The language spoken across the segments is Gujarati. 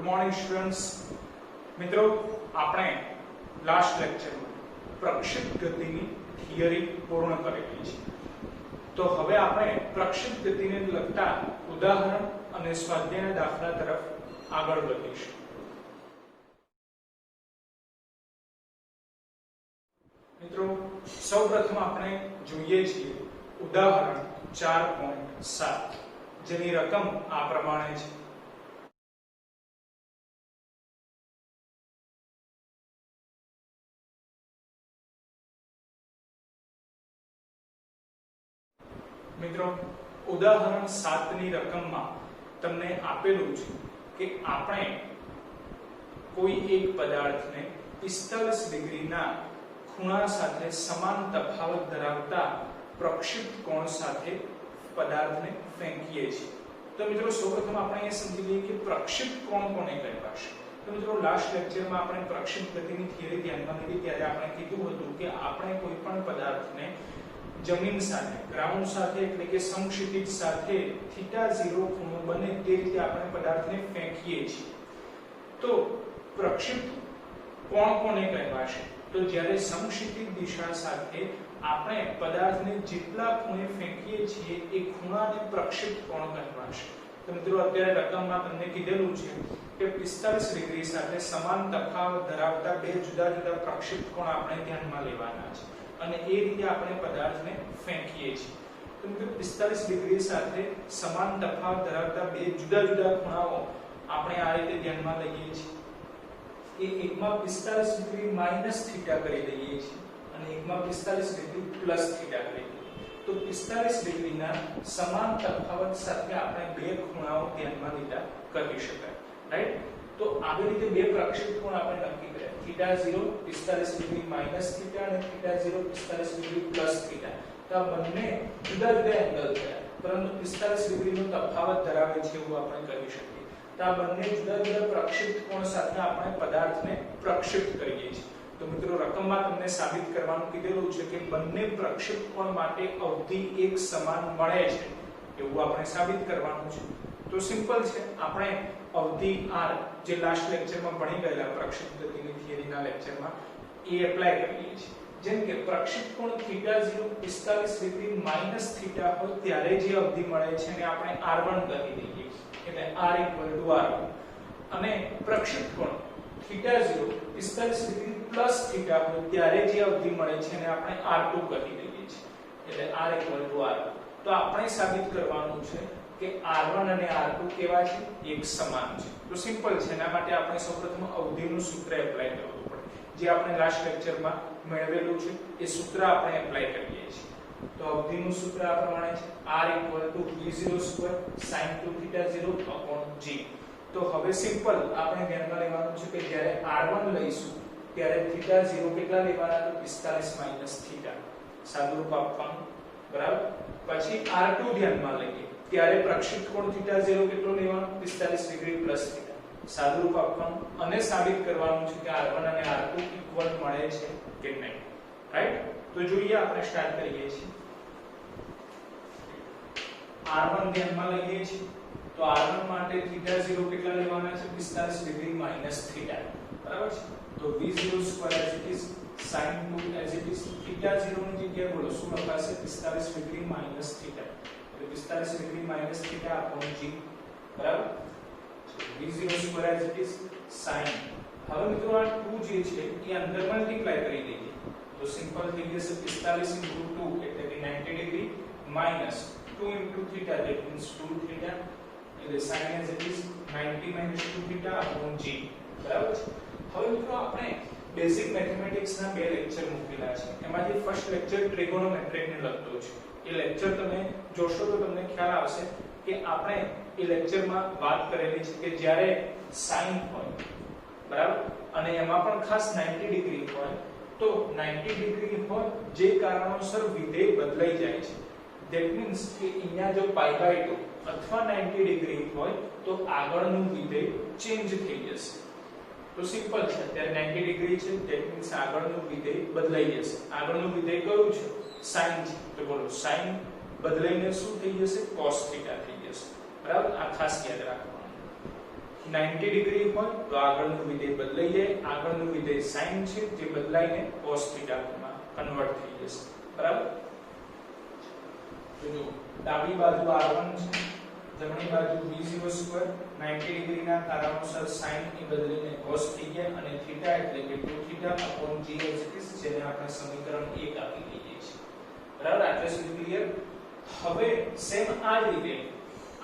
Good morning students. मित्रों, आपणे लास्ट लेक्चर में प्रक्षिप्त गति की थियरी पूर्ण करेली छे। तो हवे आपणे प्रक्षिप्त गति ने लगता उदाहरण अने स्वाध्यायना दाखला तरफ आगळ वधीशुं। मित्रों, सौप्रथम आपणे जोईए छीए उदाहरण 4.7 जेनी रकम आ प्रमाणे छे। मित्रों, उदाहरण 7 ની રકમમાં તમને આપેલું છે કે આપણે કોઈ એક પદાર્થને 45 ડિગ્રીના ખૂણા સાથે સમાન તફાવત ધરાવતા પ્રક્ષિપ્ત કોણ સાથે પદાર્થને ફેંકીએ છીએ। તો મિત્રો સૌપ્રથમ આપણે એ સમજી લઈએ કે પ્રક્ષિપ્ત કોણ કોને કહેવાશે। તો મિત્રો લાસ્ટ લેક્ચરમાં આપણે પ્રક્ષિપ્ત ગતિની થિયરી ધ્યાનમાં લીધી ત્યારે આપણે કીધું હતું કે આપણે કોઈ પણ પદાર્થને જમીન સાથે ગ્રાઉન્ડ સાથે એટલે કે સમક્ષિતિજ સાથે θ0 ખૂણો બને તે રીતે આપણે પદાર્થને ફેંકીએ છીએ। તો પ્રક્ષિપ્ત કોણ કોને કહેવાશે? તો જ્યારે સમક્ષિતિજ દિશા સાથે આપણે પદાર્થને જેટલા ખૂણે ફેંકીએ છીએ એ ખૂણાને પ્રક્ષિપ્ત કોણ કહેવાશે। તો મિત્રો અત્યારે રકમમાં તમને કીધેલું છે કે 45 ડિગ્રી સાથે સમાન તફાવત ધરાવતા બે જુદા જુદા પ્રક્ષિપ્ત કોણ આપણે ધ્યાનમાં લેવાના છે અને એ રીતે આપણે પદાર્થને ફેંકીએ છીએ। તો મિત્રો 45 ડિગ્રી સાથે સમાન તફાવત ધરાવતા બે જુદા જુદા ખૂણાઓ આપણે આ રીતે ધ્યાનમાં લઈએ છીએ કે એકમાં 45 ડિગ્રી માઈનસ થીટા કરી દઈએ છીએ અને એકમાં 45 ડિગ્રી પ્લસ થીટા કરી દઈએ। તો 45 ડિગ્રીના સમાન તફાવત સાથે આપણે બે ખૂણાઓ ધ્યાનમાં લીધા કરી શકાય, રાઈટ। તો આવી રીતે બે પ્રક્ષિપ્ત કોણ આપણે નક્કી કર્યા, θ0 45 ડિગ્રી માઈનસ થીટા અને θ0 45 ડિગ્રી પ્લસ થીટા। તો આ બંને જુદા જુદા એંગલ થયા પરંતુ 45 ડિગ્રીનો તફાવત ધરાવે છે એવું આપણે કહી શકીએ। તો આ બંને જુદા જુદા પ્રક્ષિપ્ત કોણ સાથે આપણે પદાર્થને પ્રક્ષિપ્ત કરીએ છીએ। તો મિત્રો રકમમાં તમને સાબિત કરવાનું કીધેલું છે કે બંને પ્રક્ષિપ્ત કોણ માટે અવધિ એક સમાન મળે છે એવું આપણે સાબિત કરવાનું છે। તો સિમ્પલ છે, આપણે અવધિ r જે લાસ્ટ લેક્ચરમાં ભણી ગયેલા પ્રક્ષિપ્ત ગતિની થિયરીના લેક્ચરમાં એ એપ્લાય કરીએ છીએ। જેમ કે પ્રક્ષિપ્ત કોણ θ0 45 ડિગ્રી માઈનસ થીટા હોય ત્યારે જે અવધિ મળે છે એને આપણે r1 કહી દઈએ, એટલે r r1। અને પ્રક્ષિપ્ત કોણ θ0 45 ડિગ્રી પ્લસ થીટા હોય ત્યારે જે અવધિ મળે છે એને આપણે r2 કહી દઈએ છીએ, એટલે r r। તો આપણે સાબિત કરવાનું છે કે r1 અને r2 કેવા છે, એક સમાન છે। તો સિમ્પલ છે, એના માટે આપણે સૌપ્રથમ અવધિનું સૂત્ર એપ્લાય કરવું પડે, જે આપણે લાસ્ટ લેક્ચરમાં મેળવેલું છે એ સૂત્ર આપણે એપ્લાય કરીએ છીએ। તો અવધિનું સૂત્ર આ પ્રમાણે છે, r v02 sin 2θ0 g। તો હવે સિમ્પલ આપણે ધ્યાનમાં લેવાનું છે કે જ્યારે r1 લઈશું ત્યારે θ0 કેટલા લેવાના, તો 45 માઈનસ થીટા સાદુરૂપ આપવાનું, બરાબર। પછી r2 ધ્યાનમાં લઈએ ત્યારે પ્રક્ષિપ્ત કોણ θ0 કેટલો લેવાનો, 45 ડિગ્રી પ્લસ થીટા સાદુરૂપ આપવાનું અને સાબિત કરવાનું છે કે r1 અને r2 ઇક્વલ મળે છે કે નહીં, રાઈટ। તો જોઈએ, આપણે સ્ટાર્ટ કરીએ છીએ। r1 ધ્યાનમાં લઈએ છીએ તો r1 માટે θ0 કેટલા લેવાના છે, 45 ડિગ્રી માઈનસ થીટા, બરાબર છે। તો v02 as it is sin 2 as it is θ0 ની જગ્યાએ બોલો શું લખાશે, 45 ડિગ્રી માઈનસ થીટા, એટલે 45 degree minus theta upon g, બરાબર। v02 as it is sin, હવે મિત્રો આ 2 જે છે એ અંદર મલ્ટીપ્લાય કરી દઈએ તો સિમ્પલ થઈ જશે 45 * 2 એટલે કે 90 degree minus 2 * theta that means 2 theta, એટલે sin as it is 90 - 2 theta upon g, બરાબર છે। હવે મિત્રો આપણે બેઝિક મેથેમેટિક્સ ના બે લેક્ચર મૂકેલા છે, એમાંથી ફર્સ્ટ લેક્ચર ટ્રિગોનોમેટ્રી ને લગતો છે। એ લેક્ચર તમે જોશો તો તમને ખ્યાલ આવશે કે આપણે એ લેક્ચરમાં વાત કરેલી છે કે જ્યારે sin હોય, બરાબર, અને એમાં પણ ખાસ 90 ડિગ્રી હોય તો 90 ડિગ્રી હોય જે કારણોસર વિધેય બદલાઈ જાય છે, that means કે અહીંયા જો π/2 અથવા 90 ડિગ્રી હોય તો આગળનું વિધેય ચેન્જ થઈ જશે। તો સિમ્પલ છે, અત્યારે 90 ડિગ્રી છે that means આગળનું વિધેય બદલાઈ જશે। આગળનું વિધેય કયું છે, sin છે, તો બોલો sin બદલાઈને શું થઈ જશે, cos θ થઈ જશે, બરાબર। આ ખાસ યાદ રાખવાનું। 90 ડિગ્રી હોય તો આગળનું વિધેય બદલાઈ જાય, આગળનું વિધેય sin છે જે બદલાઈને cos θ માં કન્વર્ટ થઈ જશે, બરાબર? તો જો ડાબી બાજુ r1 છે, જમણી બાજુ v02 90 ડિગ્રીના કારણોસર sin એ બદલીને cos થઈ ગયા અને θ એટલે કે 2θ/g જેને આપણે સમીકરણ 1 આપી દઈએ છીએ, બરાબર? આટલે સુધી ક્લિયર? હવે સેમ આ જ રીતે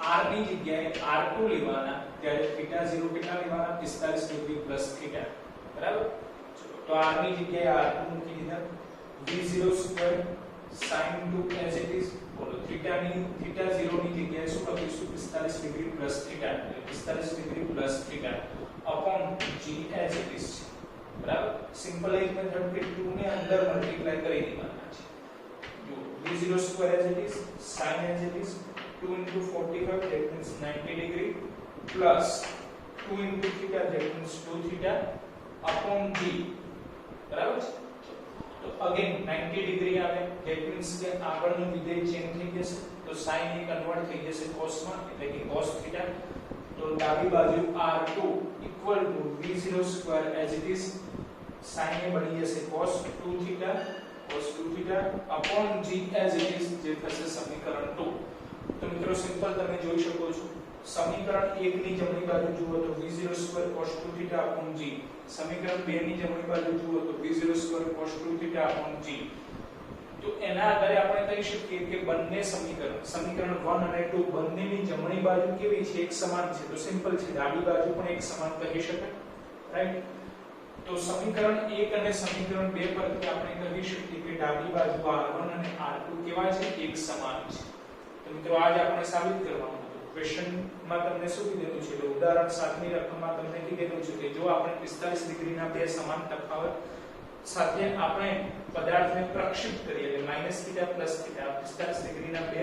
r ની જગ્યાએ r2 લેવાના, ત્યારે θ0 કેટલા લેવાના? 45 ડિગ્રી પ્લસ θ, બરાબર? તો r ની જગ્યાએ r2 મૂકી દીધા, v02 sin 2 as it is, બોલો θ0 ની જગ્યાએ શું લખીશું? 45 ડિગ્રી પ્લસ θ, એટલે 45 degree plus θ upon g as it is, બરાબર? સિમ્પલાઇઝ મેથડ કે 2 ને અંદર મલ્ટીપ્લાય કરી દેવાના છે. જો v02 as it is, sin as it is, 2 into 45 that means 90 degree plus 2 into theta that means 2 theta upon g, બરાબર? તો again 90 degree આવે that means કે આગળનું વિધેય ચેન્જ થઈ જશે, તો sin એ કન્વર્ટ થઈ જશે cos માં, એટલે કે cos theta. તો ડાબી બાજુ r2 equal to v02 as it is, sin એ બની જશે cos 2 theta upon g as it is, જે થશે સમીકરણ 2. તો મિત્રો સિમ્પલ તમે જોઈ શકો છો, સમીકરણ 1 ની જમણી બાજુ જુઓ તો v02 cos 2 θ upon g, સમીકરણ 2 ની જમણી બાજુ જુઓ તો v02 cos 2 θ upon g. તો એના આધારે આપણે કહી શકીએ કે બંને સમીકરણ 1 અને 2 બંનેની જમણી બાજુ કેવી છે? એક સમાન છે. તો સિમ્પલ છે, ડાબી બાજુ પણ એક સમાન કહી શકાય, રાઈટ? તો સમીકરણ 1 અને સમીકરણ 2 પરથી આપણે કહી શકીએ કે ડાબી બાજુ r1 અને r2 કેવા છે? એક સમાન છે. તો મિત્રો આજ આપણે સાબિત કરવાનું હતું. ક્વેશ્ચનમાં તમને શું કીધેલું છે? ઉદાહરણ 7 ની રકમમાં તમને કીધેલું છે કે જો આપણે 45 ડિગ્રીના બે સમાન તફાવત સાથે આપણે પદાર્થને પ્રક્ષિપ્ત કરીએ, એટલે -θ + θ 45 ડિગ્રીના બે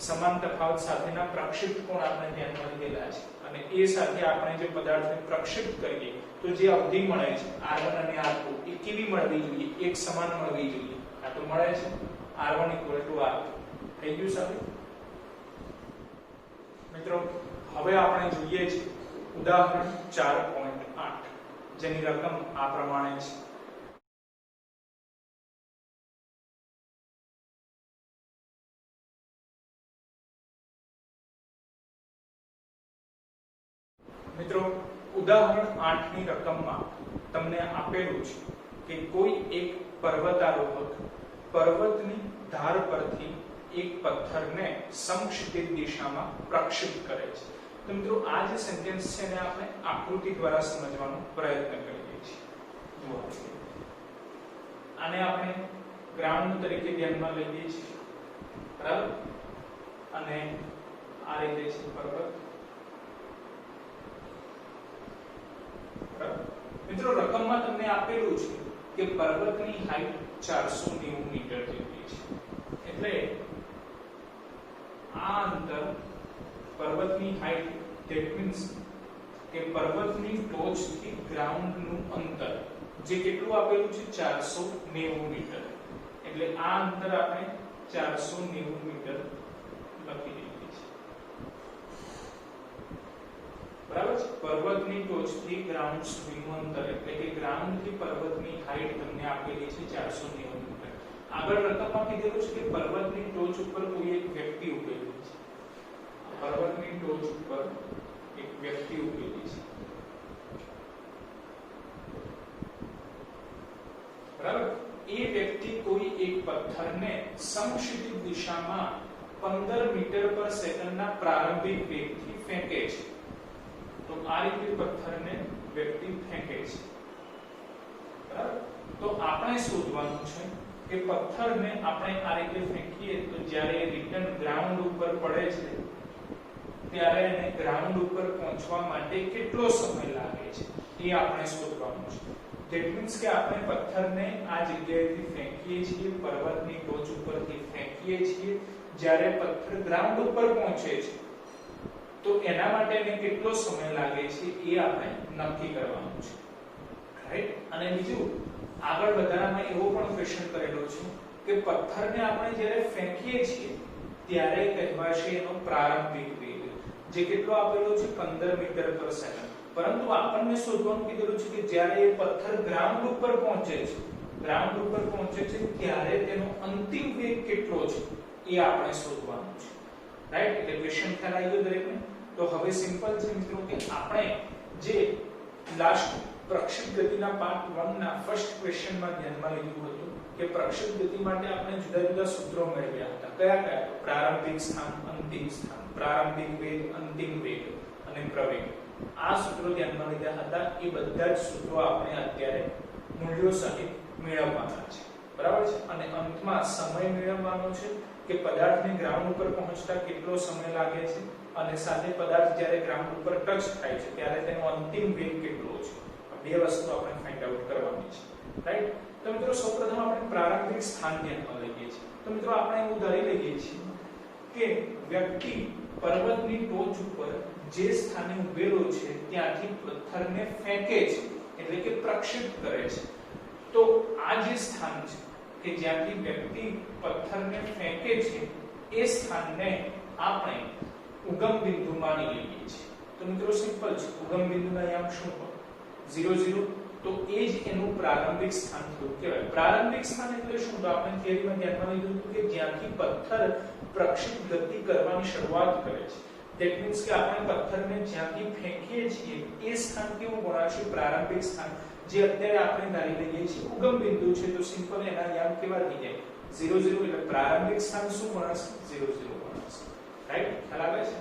સમાન તફાવત સાથેના પ્રક્ષિપ્ત કોણ આપણે ધ્યાનમાં લીધેલા છે, અને એ સાથે આપણે જે પદાર્થને પ્રક્ષિપ્ત કરીએ તો જે અવધિ મળે છે r1 અને r2 એ કેવી મળવી જોઈએ? એક સમાન મળવી જોઈએ. આ તો મળે છે r1 = r2. થઈ ગયું સાહેબ? મિત્રો હવે આપણે જોઈએ છે ઉદાહરણ 4.8 જેની રકમ આ પ્રમાણે છે. મિત્રો ઉદાહરણ 8 ની રકમમાં તમને આપેલું છે કે કોઈ એક પર્વતારોહક પર્વતની ધાર પરથી એક પથ્થરને સમક્ષિતિજ દિશામાં પ્રક્ષિપ્ત કરે છે. તો મિત્રો આ જે સેન્ટેન્સ છે ને આપણે આકૃતિ દ્વારા સમજવાનો પ્રયત્ન કરીએ છીએ. જુઓ, આને આપણે ગ્રાઉન્ડ તરીકે ધ્યાનમાં લઈએ છીએ, બરાબર? અને આ રીતે છે પર્વત, બરાબર? મિત્રો રકમમાં તમને આપેલું છે કે પર્વતની હાઈટ 490 મીટર જેટલી છે, એટલે આ અંતર પર્વતની હાઈટ that means કે પર્વતની ટોચથી ગ્રાઉન્ડનું અંતર જે કેટલું આપેલું છે? 490 મીટર. એટલે આ અંતર આપણે 490 મીટર લખી દઈએ છીએ, બરાબર છે? પર્વતની ટોચથી ગ્રાઉન્ડ સુધીનું અંતર એટલે કે ગ્રાઉન્ડથી પર્વતની હાઈટ તમને આપેલી છે 490 મીટર. આગળ રકમમાં કીધેલું છે કે પર્વતની ટોચ ઉપર કોઈ એક વ્યક્તિ ઉભેલી છે. પર્વતની ટોચ ઉપર એક વ્યક્તિ ઉભેલી છે, બરાબર? એ વ્યક્તિ કોઈ એક પથ્થરને સમક્ષિતિજ દિશામાં 15 મીટર પર સેકન્ડના પ્રારંભિક વેગથી ફેંકે છે. તો આ રીતે પથ્થરને વ્યક્તિ ફેંકે છે, બરાબર? તો આપણે શોધવાનું છે કે પથ્થરને આપણે આ રીતે ફેંકીએ તો જ્યારે રિટર્ન ગ્રાઉન્ડ ઉપર પડે છે ત્યારે એને ગ્રાઉન્ડ ઉપર પહોંચવા માટે કેટલો સમય લાગે છે એ આપણે શોધવાનું છે. ધેટ મીન્સ કે આપણે પથ્થરને આ જગ્યાએથી ફેંકીએ છીએ, પર્વતની ટોચ ઉપરથી ફેંકીએ છીએ, જ્યારે પથ્થર ગ્રાઉન્ડ ઉપર પહોંચે છે તો એના માટે એને કેટલો સમય લાગે છે એ આપણે નક્કી કરવાનું છે, રાઈટ? અને બીજું આગળ વધારામાં એવો પણ ક્વેશ્ચન કરેલો છે કે પથ્થરને આપણે જ્યારે ફેંકીએ છીએ ત્યારે કહેવાશે એનો પ્રારંભિક વેગ, જે કેટલો આપેલો છે? 15 મીટર પર સેકન્ડ. પરંતુ આપણને શોધવાનું કીધેલું છે કે જ્યારે એ પથ્થર ગ્રાઉન્ડ ઉપર પહોંચે છે ત્યારે તેનો અંતિમ વેગ કેટલો છે એ આપણે શોધવાનું છે, રાઈટ? એટલે ક્વેશ્ચન ખ્યાલ આવી ગયો દરેકને? તો હવે સિમ્પલ છે મિત્રો કે આપણે જે લાસ્ટ પ્રક્ષિપ્ત ગતિના પાર્ટ 1 ના ફર્સ્ટ ક્વેશ્ચનમાં ધ્યાનમાં લીધું હતું કે પ્રક્ષિપ્ત ગતિ માટે આપણે જુદા જુદા સૂત્રો મેળવ્યા હતા. કયા? પ્રારંભિક સ્થાન, અંતિમ સ્થાન, પ્રારંભિક વેગ, અંતિમ વેગ અને પ્રવેગ. આ સૂત્રો ધ્યાનમાં લીધા હતા. એ બધા જ સૂત્રો આપણે અત્યારે મૂલ્યો સહિત મેળવવાના છે, બરાબર છે? અને અંતમાં સમય મેળવવાનો છે કે પદાર્થને ગ્રાઉન્ડ ઉપર પહોંચતા કેટલો સમય લાગે છે અને સાથે પદાર્થ જ્યારે ગ્રાઉન્ડ ઉપર ટચ થાય છે ત્યારે તેનો અંતિમ વેગ કેટલો છે. આ બે વસ્તુ આપણે ફાઇન્ડ આઉટ કરવાની છે, રાઈટ? તો મિત્રો સૌપ્રથમ આપણે પ્રારંભિક સ્થાન ધ્યાનમાં લઈએ છીએ. તો મિત્રો આપણે એવું ધારી લઈએ છીએ કે વ્યક્તિ પર્વતની ટોચ ઉપર જે સ્થાને ઉભેલો છે ત્યાંથી પથ્થરને ફેંકે છે, એટલે કે પ્રક્ષિપ્ત કરે છે. તો આ જે સ્થાન છે કે જ્યાંથી વ્યક્તિ પથ્થરને ફેંકે છે એ સ્થાનને આપણે ઉગમ બિંદુ માની લઈએ છીએ. તો મિત્રો સિમ્પલ છે, ઉગમ બિંદુના યામ શું હોય? 0 0. તો એ જ એનું પ્રારંભિક સ્થાન થયું કહેવાય. પ્રારંભિક સ્થાન એટલે શું? તો આપણે થિયરીમાં ધ્યાનમાં લીધું હતું કે જ્યાંથી પથ્થર પ્રક્ષિપ્ત ગતિ કરવાની શરૂઆત કરે છે. ધેટ મીન્સ કે આપણે પથ્થરને જ્યાંથી ફેંકીએ છીએ એ સ્થાન કેવું ગણાશે? પ્રારંભિક સ્થાન, જે અત્યારે આપણે ધારી લઈએ છીએ ઉગમ બિંદુ છે. તો સિમ્પલ એના યામ કેવા થઈ જાય? 0 0. એટલે પ્રારંભિક સ્થાન શું ગણાશે? 0 0 ગણાશે, રાઈટ? ખ્યાલ આવે છે?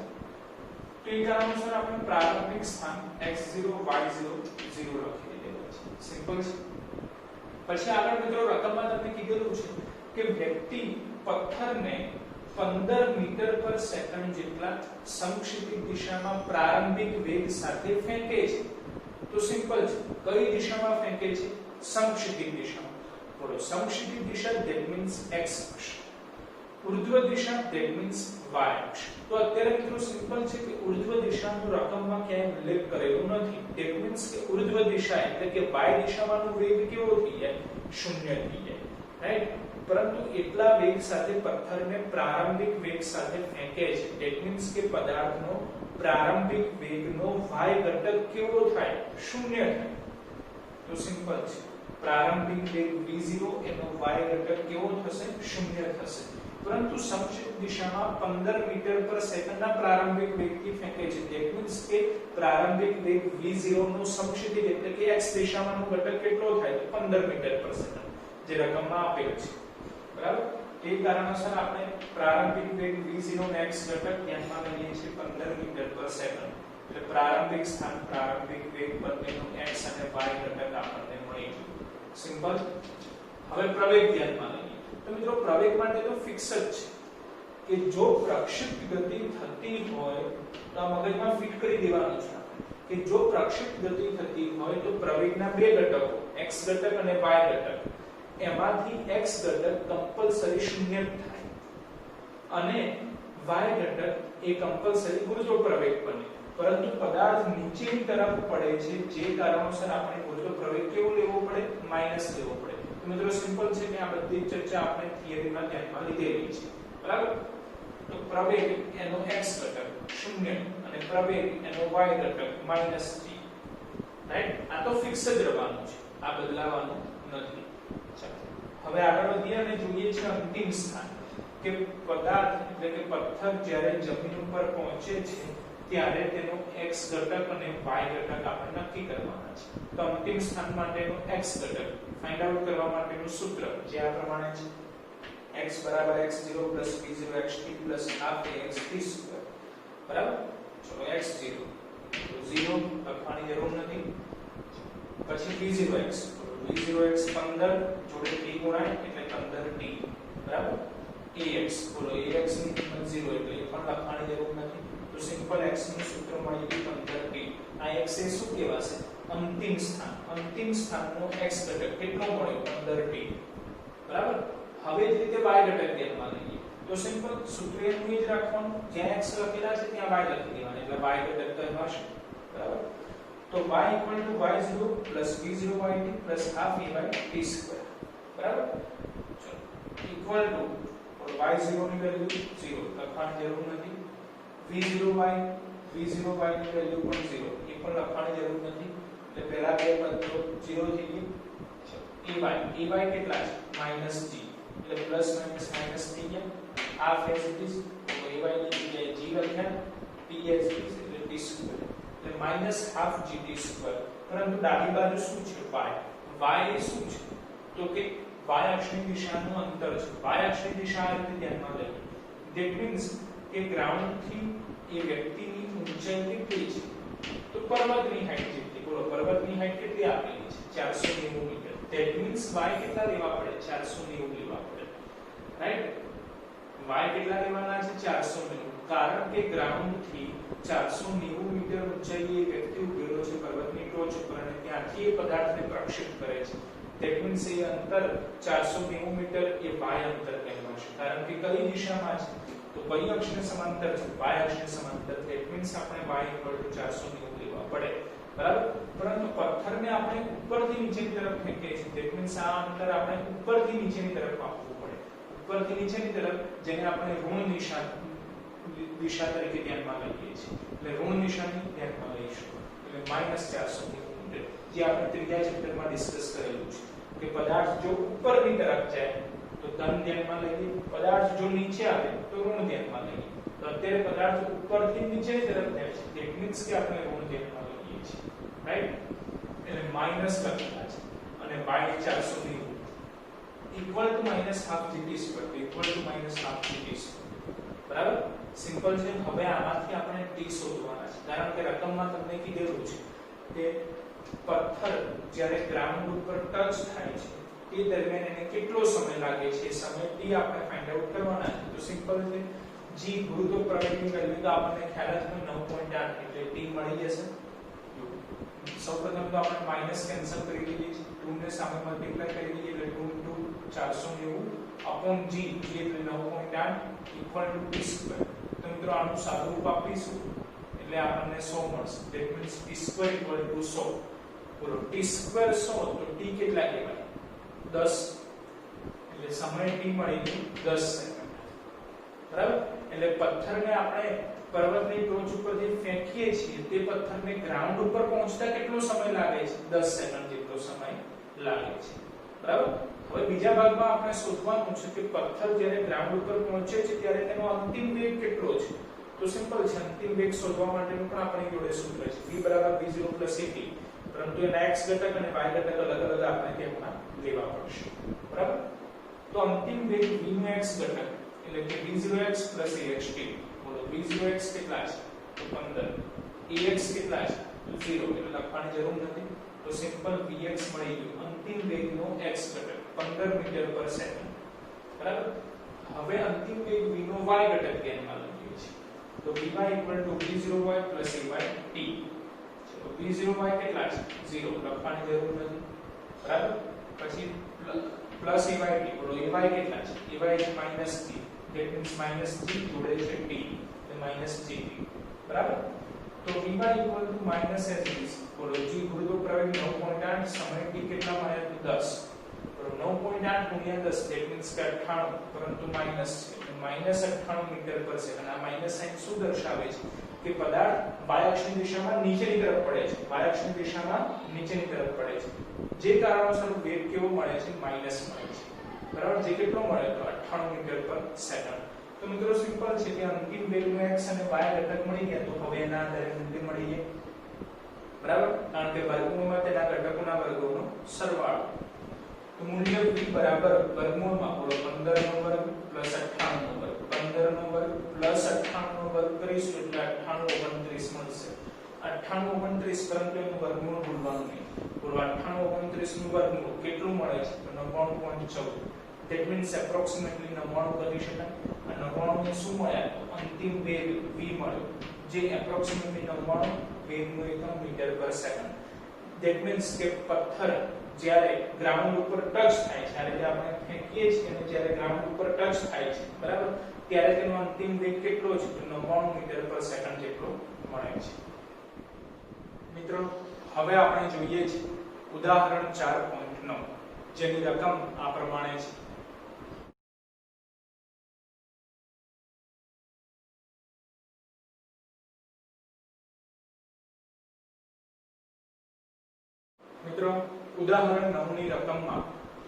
તો એ કારણોસર આપણે પ્રારંભિક સ્થાન x0 y0 0 લખી દીધેલું છે. સિમ્પલ છે. પછી આગળ મિત્રો રકમમાં તમને કીધેલું છે કે વ્યક્તિ પથ્થરને 15 મીટર પર સેકન્ડ જેટલા સમક્ષિતિજ દિશામાં પ્રારંભિક વેગ સાથે ફેંકે છે. તો સિમ્પલ છે, કઈ દિશામાં ફેંકે છે? સમક્ષિતિજ દિશામાં. બોલો, સમક્ષિતિજ દિશા ધેટ મીન્સ x અક્ષ, ઉર્ધ્વ દિશા ધેટ મીન્સ y અક્ષ. તો અત્યારે મિત્રો સિમ્પલ છે કે ઉર્ધ્વ દિશાનો રકમમાં ક્યાંય ઉલ્લેખ કરેલો નથી. ધેટ મીન્સ કે ઉર્ધ્વ દિશા એટલે કે y દિશામાંનો વેગ કેવો થઈ જાય? 0 થઈ જાય, રાઈટ? પરંતુ એટલા વેગ સાથે પથ્થરને પ્રારંભિક વેગ સાથે ફેંકે છે. ધેટ મીન્સ કે પદાર્થનો પ્રારંભિક વેગનો y ઘટક કેવો થાય? 0 થાય. તો સિમ્પલ છે, પ્રારંભિક વેગ v0 એનો y ઘટક કેવો થશે? 0 થશે. પરંતુ સમક્ષિતિજ દિશામાં 15 મીટર પર સેકન્ડના પ્રારંભિક વેગથી ફેંકે છે. ધેટ મીન્સ કે પ્રારંભિક વેગ v0 નો સમક્ષિતિજ એટલે કે x દિશામાંનો ઘટક કેટલો થાય? તો 15 મીટર પર સેકન્ડ, જે રકમમાં આપેલ છે, બરાબર? એ કારણોસર આપણે પ્રારંભિક વેગ v0 નો x ઘટક ધ્યાનમાં લઈએ છીએ 15 મીટર પર સેકન્ડ. એટલે પ્રારંભિક સ્થાન, પ્રારંભિક વેગ બંનેનો x અને y ઘટક આપણને મળી ગયો. સિમ્પલ. હવે પ્રવેગ ધ્યાનમાં લઈએ. તો મિત્રો પ્રવેગ માટે તો ફિક્સ જ છે કે જો પ્રક્ષિપ્ત ગતિ થતી હોય તો આ મગજમાં ફિટ કરી દેવાનું છે કે જો પ્રક્ષિપ્ત ગતિ થતી હોય તો પ્રવેગના બે ઘટકો x ઘટક અને y ઘટક, એમાંથી x ઘટક કમ્પલસરી 0 થાય અને y ઘટક એ કમ્પલસરી ગુરુત્વ પ્રવેગ બને. પરંતુ પદાર્થ નીચેની તરફ પડે છે, જે કારણોસર આપણે ગુરુત્વ પ્રવેગ કેવો લેવો પડે? માઈનસ લેવો પડે. તો મિત્રો સિમ્પલ છે કે આ બધી ચર્ચા આપણે થિયરીમાં ધ્યાનમાં લીધેલી છે, બરાબર? તો પ્રવેગ એનો x ઘટક 0 અને પ્રવેગ એનો y ઘટક -g, રાઈટ? આ તો ફિક્સ જ રહેવાનું છે, આ બદલાવાનું નથી. ચાલો હવે આગળ વધીએ અને જોઈએ છે અંતિમ સ્થાન કે પદાર્થ એટલે કે પથ્થર જ્યારે જમીન ઉપર પહોંચે છે ત્યારે તેનો x ઘટક અને y ઘટક આપણે નક્કી કરવાના છે. તો અંતિમ સ્થાન માટેનો x ઘટક ફાઇન્ડ આઉટ કરવા માટેનું સૂત્ર જે આ પ્રમાણે છે: x = x0 + b0 xt + ½ બરાબર? ચલો x0 તો 0 લખવાની જરૂર નથી. પછી b0x, b0x 15 જોડે t ગુણાય એટલે 15t, બરાબર? ax, બોલો ax ની કિંમત 0 એટલે એ પણ લખવાની જરૂર નથી. તો સિમ્પલ x નું સૂત્ર મળી ગયું 15t. આ x એ શું કહેવાશે? અંતિમ સ્થાન. અંતિમ સ્થાનનો x ઘટક કેટલો મળ્યો? 15t, બરાબર? હવે જ રીતે y ઘટક ધ્યાનમાં લઈએ. તો સિમ્પલ સૂત્ર એનું જ રાખવાનું, જ્યાં x લખેલા છે ત્યાં y લખી દેવાનું, એટલે y ઘટક કહેવાશે, બરાબર? તો y = y0 + b0yt + ½ બરાબર? ચલો ઇક્વલ ટુ y0 ની વેલ્યુ 0 લખવાની જરૂર નથી, v0y ની વેલ્યુ પણ 0 એ પણ પણ લખવાની જરૂર નથી એટલે પહેલા બે પદ તો 0 થઈ ગયું ay કેટલા છે -g એટલે પ્લસ માઈનસ માઈનસ થઈ ગયા હાફ એઝ ઇટ ઇઝ તો ay ની જગ્યાએ g લખ્યા t એઝ ઇટ ઇઝ એટલે t સ્ક્વેર એટલે -half gt2 પરંતુ ડાબી બાજુ શું છે y શું છે તો કે y અક્ષની દિશાનું અંતર છે y અક્ષની દિશા આ રીતે ધ્યાનમાં લઈએ ધેટ મીન્સ કે ગ્રાઉન્ડ થી એ વ્યક્તિની ઊંચાઈ કેટલી છે તો પર્વતની હાઈટ જેટલી બોલો પર્વતની હાઈટ કેટલી આપેલી છે 490 મીટર ધેટ મીન્સ y કેટલા લેવા પડે 490 લેવા પડે રાઈટ y કેટલા લેવાના છે 490 કારણ કે ગ્રાઉન્ડ થી 490 મીટર ઊંચાઈએ એ વ્યક્તિ ઉભેલો છે પર્વતની ટોચ ઉપર અને ત્યાંથી એ પદાર્થને પ્રક્ષેપ કરે છે ધેટ મીન્સ એ અંતર 490 મીટર એ y અંતર કહેવાશે કારણ કે કઈ દિશામાં છે તો કઈ અક્ષને સમાંતર છે y અક્ષને સમાંતર ધેટ મીન્સ આપણે y 490 લેવા પડે બરાબર પરંતુ પથ્થરને આપણે ઉપરથી નીચેની તરફ ફેંકીએ છીએ ધેટ મીન્સ આ અંતર આપણે ઉપરથી નીચેની તરફ આપવું પડે ઉપરથી નીચેની તરફ જેને આપણે ઋણ દિશા તરીકે ધ્યાનમાં લઈએ છીએ એટલે ઋણ દિશાની ધ્યાનમાં લઈશું એટલે -490 મીટર જે આપણે ત્રીજા ચેપ્ટરમાં ડિસ્કસ કરેલું છે કે પદાર્થ જો ઉપરની તરફ જાય તો ધન ધ્યાનમાં લઈએ પદાર્થ જો નીચે આવે તો ઋણ ધ્યાનમાં લઈએ તો અત્યારે પદાર્થ ઉપરથી નીચેની તરફ જાય છે ધેટ મીન્સ કે આપણે ઋણ ધ્યાનમાં લઈએ છીએ રાઈટ એટલે માઈનસ લખેલા છે અને y 490 equal to -half gt2 equal to -half gt2 બરાબર સિમ્પલ છે હવે આમાંથી આપણે t શોધવાના છે કારણ કે રકમમાં તમને કીધેલું છે કે પથ્થર જ્યારે ગ્રાઉન્ડ ઉપર ટચ થાય છે તે દરમિયાન એને કેટલો સમય લાગે છે સમય t આપણે ફાઇન્ડ આઉટ કરવાના છે તો સિમ્પલ છે g ગુરુત્વ પ્રવેગની વેલ્યુ તો આપણને ખ્યાલ જ હોય 9.8 એટલે t મળી જશે સૌપ્રથમ તો આપણે માઈનસ કેન્સલ કરી દઈએ છીએ 2 ને સામે મલ્ટીપ્લાય કરી દઈએ એટલે 2 490 upon g એટલે 9.8 equal to t square તો મિત્રો આનું સાદું રૂપ આપીશું એટલે આપણને 100 મળશે that means t square equal to 100 બોલો t square 100 તો t કેટલા કહેવાય 10 એટલે સમય t મળી ગયો 10 સેકન્ડ બરાબર એટલે પથ્થરને આપણે પર્વતની ટોચ ઉપરથી ફેંકીએ છીએ તે પથ્થરને ગ્રાઉન્ડ ઉપર પહોંચતા કેટલો સમય લાગે છે 10 સેકન્ડ જેટલો સમય લાગે છે બરાબર હવે બીજા ભાગમાં આપણે શોધવાનું છે કે પથ્થર જ્યારે ગ્રાઉન્ડ ઉપર પહોંચે છે ત્યારે તેનો અંતિમ વેગ કેટલો છે તો સિમ્પલ છે અંતિમ વેગ શોધવા માટેનું પણ આપણી જોડે સૂત્ર છે v v0 at પરંતુ એના x ઘટક અને y ઘટક અલગ અલગ આપણે ધ્યાનમાં લેવા પડશે બરાબર તો અંતિમ વેગ v નો x ઘટક એટલે કે v0x axt બોલો v0x કેટલા છે તો 15 ax કેટલા છે તો 0 એટલે લખવાની જરૂર નથી તો સિમ્પલ vx મળી ગયું અંતિમ વેગનો x ઘટક 15 મીટર પર સેકન્ડ બરાબર હવે અંતિમ વેગ v નો y ઘટક ધ્યાનમાં લઈએ છીએ તો vy v0y ay t તો v0y કેટલા છે 0 લખવાની જરૂર નથી બરાબર પછી પ્લસ ay t બોલો ay કેટલા છે ay છે -t that means -g જોડે છે t એટલે -gt બરાબર તો vy equal to minus as it is બોલો g ગુરુત્વ પ્રવેગ 9.8 સમય t કેટલા મળ્યા તો 10 તો 9.8 ગુણ્યા 10 that means કે 98 પરંતુ માઈનસ છે એટલે -98 મીટર પર સેકન્ડ આ માઈનસ સાઇન શું દર્શાવે છે કે પદાર્થ y અક્ષની દિશામાં નીચેની તરફ પડે છે y અક્ષની દિશામાં નીચેની તરફ પડે છે જે કારણોસર વેગ કેવો મળે છે માઈનસ મળે છે બરાબર જે કેટલો મળે તો 98 મીટર પર સેકન્ડ તો મિત્રો સિમ્પલ છે કે અંતિમ વેગનો x અને y ઘટક મળી ગયા તો હવે એના આધારે મૂલ્ય મળી જાય બરાબર કારણ કે વર્ગમૂળમાં તેના ઘટકોના વર્ગોનો સરવાળો તો મૂલ્ય v બરાબર વર્ગમૂળમાં બોલો 15 નો વર્ગ 98 નો વર્ગ 15 નો વર્ગ 98 નો વર્ગ કરીશું એટલે 98 29 મળશે 98 29 પરંતુ એનું વર્ગમૂળ ભૂલવાનું નહીં બોલો 98 29 નું વર્ગમૂળ કેટલું મળે છે તો 99.14 that means approximately 99 કરી શકાય અને 99 ને શું મળ્યા તો અંતિમ વેગ v મળ્યો જે approximately 99 વેગનું એકમ મીટર પર સેકન્ડ that means કે પથ્થર જ્યારે ગ્રાઉન્ડ ઉપર ટચ થાય છે જ્યારે આપણે ફેંકીએ છીએ અને જ્યારે ગ્રાઉન્ડ ઉપર ટચ થાય છે બરાબર ત્યારે તેનો અંતિમ વેગ કેટલો છે તો 99 મીટર પર સેકન્ડ જેટલો મળે છે મિત્રો હવે આપણે જોઈએ છે ઉદાહરણ 4.9 જેની રકમ આ પ્રમાણે છે ઉદાહરણ 9 ની રકમમાં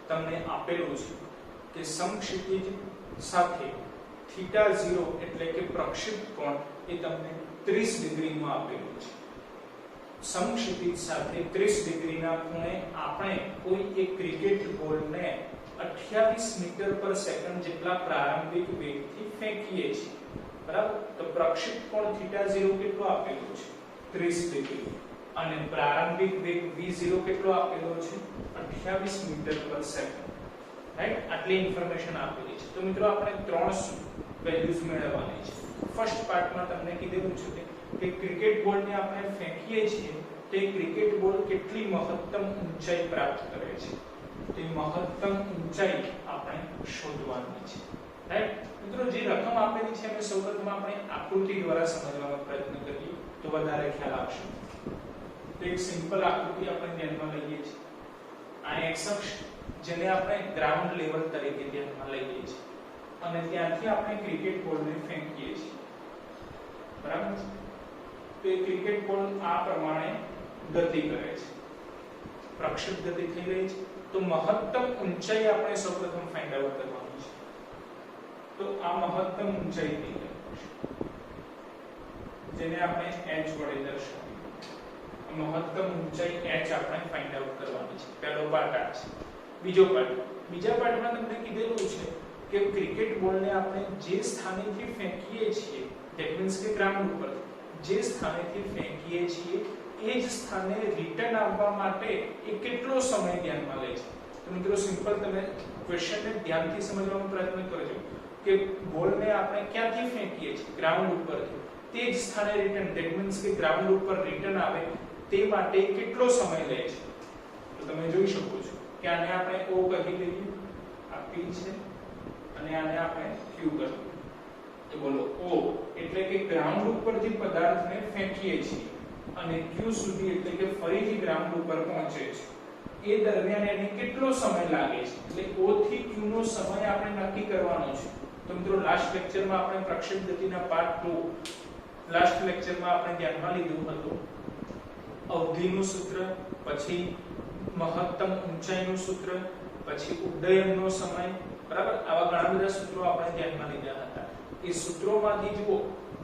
તમને આપેલું છે કે સમક્ષિતિજ સાથે θ0 એટલે કે પ્રક્ષેપ કોણ એ તમને 30 ડિગ્રીમાં આપેલું છે. સમક્ષિતિજ સાથે 30 ડિગ્રીના ખૂણે આપણે કોઈ એક ક્રિકેટ બોલને 28 મીટર પર સેકન્ડ જેટલા પ્રારંભિક વેગથી ફેંકીએ છીએ. બરાબર? તો પ્રક્ષેપ કોણ θ0 કેટલો આપેલો છે? 30 ડિગ્રી. અને પ્રારંભિક વેગ v0 કેટલો આપેલો છે? 28 મીટર પર સેકન્ડ. રાઈટ? આટલી ઇન્ફોર્મેશન આપેલી છે. તો મિત્રો આપણે ત્રણ વેલ્યુઝ મેળવવાની છે. ફર્સ્ટ પાર્ટમાં તમને કીધેલું છે કે ક્રિકેટ બોલને આપણે ફેંકીએ છીએ તે ક્રિકેટ બોલ કેટલી મહત્તમ ઊંચાઈ પ્રાપ્ત કરે છે. તે મહત્તમ ઊંચાઈ આપણે શોધવાની છે. રાઈટ? મિત્રો જે રકમ આપેલી છે અમે સૌપ્રથમ આપણે આકૃતિ દ્વારા સમજવાનો પ્રયત્ન કરીએ તો વધારે ખ્યાલ આવશે. તો એક સિમ્પલ આકૃતિ આપણે ધ્યાનમાં લઈએ છીએ. આ એક્સ અક્ષ જેને આપણે ગ્રાઉન્ડ લેવલ તરીકે ધ્યાનમાં લઈએ છીએ અને ત્યાંથી આપણે ક્રિકેટ બોલને ફેંકીએ છીએ. બરાબર? તો એ ક્રિકેટ બોલ આ પ્રમાણે ગતિ કરે છે. પ્રક્ષેપ ગતિ થઈ રહી છે. તો મહત્તમ ઊંચાઈ આપણે સૌપ્રથમ ફાઇન્ડ આઉટ કરવાની છે. તો આ મહત્તમ ઊંચાઈ થઈ રહી છે જેને આપણે h વડે દર્શાવીએ. મહત્તમ ઊંચાઈ h આપણે ફાઇન્ડ આઉટ કરવાની છે. પહેલો પાર્ટ આ છે. બીજા પાર્ટમાં તમને કીધેલું છે કે ક્રિકેટ બોલને આપણે જે સ્થાનેથી ફેંકીએ છીએ ધેટ મીન્સ કે ગ્રાઉન્ડ ઉપર જે સ્થાનેથી ફેંકીએ છીએ એ જ સ્થાને રિટર્ન આવવા માટે એ કેટલો સમય ધ્યાનમાં લે છે. તો મિત્રો સિમ્પલ તમે ક્વેશ્ચનને ધ્યાનથી સમજવાનો પ્રયત્ન કરજો કે બોલને આપણે ક્યાંથી ફેંકીએ છીએ? ગ્રાઉન્ડ ઉપરથી. તે જ સ્થાને રિટર્ન ધેટ મીન્સ કે ગ્રાઉન્ડ ઉપર રિટર્ન આવે તે માટે કેટલો સમય લે છે? તો તમે જોઈ શકો છો કે આને આપણે O કહી લઈએ, આ P છે અને આને આપણે Q કહીએ. તો બોલો O એટલે કે ગ્રાઉન્ડ ઉપરથી પદાર્થને ફેંકીએ છીએ અને Q સુધી એટલે કે ફરીથી ગ્રાઉન્ડ ઉપર પહોંચે છે એ દરમિયાન એને કેટલો સમય લાગે છે. એટલે O થી Q નો સમય આપણે નક્કી કરવાનો છે. તો મિત્રો લાસ્ટ લેક્ચરમાં આપણે પ્રક્ષેપ ગતિના પાર્ટ 2 લાસ્ટ લેક્ચરમાં આપણે ધ્યાનમાં લીધું હતું અવધિનું સૂત્ર, પછી મહત્તમ ઊંચાઈનું સૂત્ર, પછી ઉડ્ડયનનો સમય. બરાબર? આવા ઘણા બધા સૂત્રો આપણે ધ્યાનમાં લીધા હતા. એ સૂત્રોમાંથી જુઓ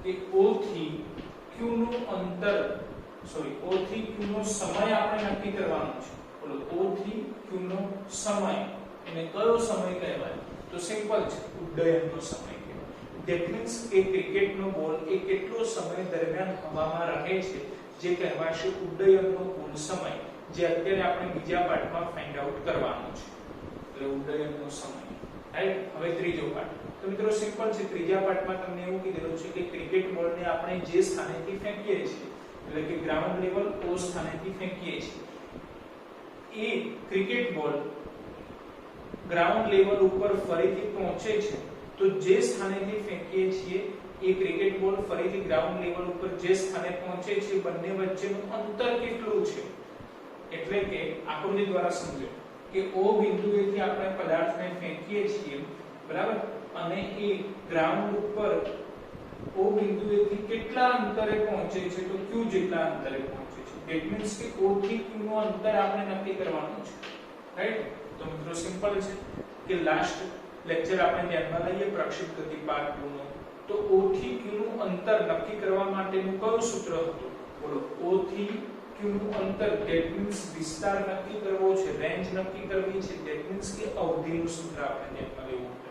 કે O થી Q નું અંતર O થી Q નો સમય આપણે નક્કી કરવાનો છે. બોલો O થી Q નો સમય એને કયો સમય કહેવાય? તો સિમ્પલ છે, ઉડ્ડયનનો સમય કહેવાય. ધેટ મીન્સ કે ક્રિકેટનો બોલ એ કેટલો સમય દરમિયાન હવામાં રહે છે જે કહેવાશે ઉડ્ડયનનો કુલ સમય, જે અત્યારે આપણે બીજા પાઠમાં ફાઇન્ડ આઉટ કરવાનો છે. એટલે ઉડ્ડયનનો સમય. રાઈટ? હવે ત્રીજો પાઠ. તો મિત્રો સિમ્પલ છે. ત્રીજા પાઠમાં તમને એવું કીધેલું છે કે ક્રિકેટ બોલને આપણે જે સ્થાનેથી ફેંકીએ છીએ એટલે કે ગ્રાઉન્ડ લેવલ O સ્થાનેથી ફેંકીએ છીએ એ ક્રિકેટ બોલ ગ્રાઉન્ડ લેવલ ઉપર ફરીથી પહોંચે છે. તો જે સ્થાનેથી ફેંકીએ છીએ એ ક્રિકેટ બોલ ફરીથી ગ્રાઉન્ડ લેવલ ઉપર જે સ્થાને પહોંચે છે બંને વચ્ચેનું અંતર કેટલું છે? એટલે કે આકૃતિ દ્વારા સમજો કે O બિંદુએથી આપણે પદાર્થને ફેંકીએ છીએ. બરાબર? અને એ ગ્રાઉન્ડ ઉપર O બિંદુએથી કેટલા અંતરે પહોંચે છે? તો Q જેટલા અંતરે પહોંચે છે. ધેટ મીન્સ કે O થી Q નું અંતર આપણે નક્કી કરવાનું છે. રાઈટ? તો મિત્રો સિમ્પલ છે કે લાસ્ટ લેક્ચર આપણે ધ્યાનમાં લઈએ પ્રક્ષેપ ગતિ પાર્ટ 2 નો. તો O થી Q નું અંતર નક્કી કરવા માટેનું કયું સૂત્ર હતું? બોલો O થી Q નું અંતર ધેટ મીન્સ વિસ્તાર નક્કી કરવો છે, રેન્જ નક્કી કરવી છે. ધેટ મીન્સ કે અવધિનું સૂત્ર આપણે ધ્યાનમાં લેવું છે.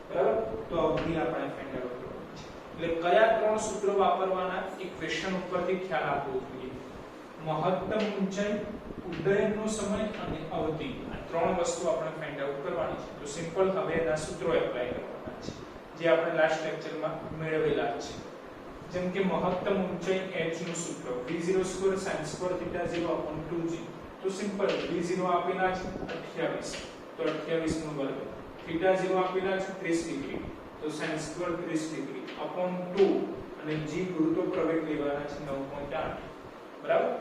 બરાબર? તો અવધિ આપણે ફાઇન્ડ આઉટ કરવાની છે. એટલે કયા ત્રણ સૂત્રો વાપરવાના એ ક્વેશ્ચન ઉપરથી ખ્યાલ આપવો જોઈએ. મહત્તમ ઊંચાઈ, ઉડ્ડયનનો સમય અને અવધિ. આ ત્રણ વસ્તુ આપણે ફાઇન્ડ આઉટ કરવાની છે. તો સિમ્પલ હવે એના સૂત્રો એપ્લાય કરવાના છે જે આપણે લાસ્ટ લેક્ચરમાં મેળવેલા છે. જેમ કે મહત્તમ ઊંચાઈ h નું સૂત્ર v0 square sin square θ 0 2g. તો સિમ્પલ v0 આપેલા છે 28 તો 28 નો વર્ગ, θ 0 આપેલા છે 30 ડિગ્રી તો sin સ્ક્વેર 30 ડિગ્રી upon 2 અને g ગુરુત્વ પ્રવેગ લેવાના છે 9.8. બરાબર?